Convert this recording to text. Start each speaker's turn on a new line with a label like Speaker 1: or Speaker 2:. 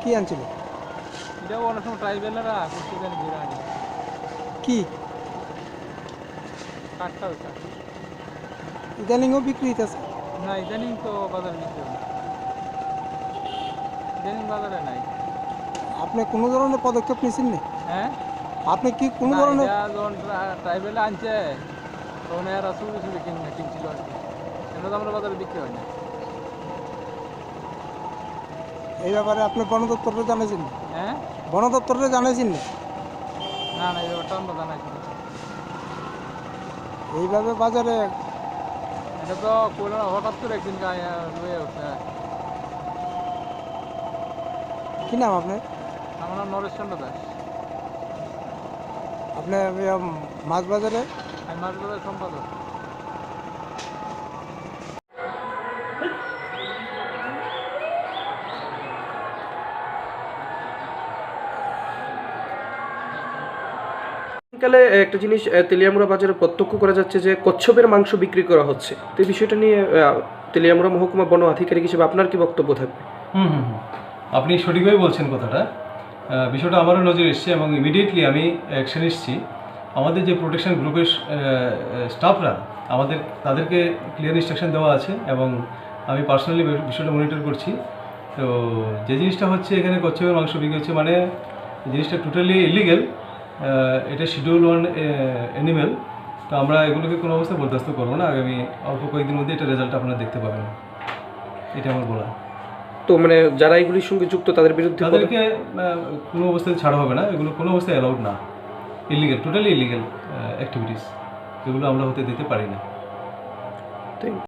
Speaker 1: কি আনছিল?
Speaker 2: এটাও অনেক সময় ট্রাইবেলাররা করতে জানি বিরিয়ানি
Speaker 1: কি
Speaker 2: কাঠটা ওইটা
Speaker 1: ইদানিংও বিক্রি হইতেছে?
Speaker 2: না ইদানিং তো বাজারে বিক্রি হয় না, ইদানিং বাজারে নাই।
Speaker 1: আপনি কোনো ধরনের পদক্ষেপ নিয়েছেন না?
Speaker 2: হ্যাঁ,
Speaker 1: আপনি কি কোনো
Speaker 2: না,
Speaker 1: ধরনের?
Speaker 2: এটা যখন ট্রাইবেলে আনছে তখন এরা চুরি চুরি কিনছিল আর কি, এটা তো আমরা বাজারে বিক্রি হয় না।
Speaker 1: এই ব্যাপারে আপনি বন দপ্তরে জানাইছেন?
Speaker 2: হ্যাঁ,
Speaker 1: বন দপ্তরে জানাইছেন না?
Speaker 2: না না, এই ব্যাপারটা আমরা জানাই না।
Speaker 1: এইভাবে বাজারে
Speaker 2: এটা তো হঠাৎ করে একদিন লয়ে উঠছে।
Speaker 1: কি নাম আপনার?
Speaker 2: আমার নাম নরেশ চন্দ্র দাস।
Speaker 1: আপনি মাছ বাজারে?
Speaker 2: আমি মাছ বাজার সম্পাদক।
Speaker 3: কালে একটা জিনিস তেলিয়ামুড়া বাজারে প্রত্যক্ষ করা যাচ্ছে যে কচ্ছপের মাংস বিক্রি করা হচ্ছে, তো এই বিষয়টা নিয়ে তেলিয়ামুড়া মহকুমা বন আধিকারিক হিসেবে আপনার কি বক্তব্য থাকবে?
Speaker 4: আপনি সঠিকভাবে বলছেন কথাটা। বিষয়টা আমারও নজরে এসছে এবং ইমিডিয়েটলি আমি অ্যাকশন এসেছি। আমাদের যে প্রোটেকশন গ্রুপের স্টাফরা তাদেরকে ক্লিয়ার ইনস্ট্রাকশন দেওয়া আছে এবং আমি পার্সোনালি বিষয়টা মনিটর করছি। তো যে জিনিসটা হচ্ছে এখানে কচ্ছপের মাংস বিক্রি হচ্ছে, মানে জিনিসটা টোটালি ইলিগেল। এটা শিডিউল 1 অ্যানিমেল। তো আমরা এগুলোকে কোনো অবস্থায় বরদাস্ত করবো না। আগামী অল্প কয়েকদিনের মধ্যে এটা রেজাল্ট আপনারা দেখতে পাবেন, এটা আমার বলা।
Speaker 3: তো মানে যারা এগুলির সঙ্গে যুক্ত তাদের বিরুদ্ধে
Speaker 4: তাদেরকে কোনো অবস্থায় ছাড়া হবে না, এগুলো কোনো অবস্থায় অ্যালাউড না, ইলিগেল, টোটালি ইলিগেল অ্যাক্টিভিটিস, এগুলো আমরা হতে দিতে পারি না।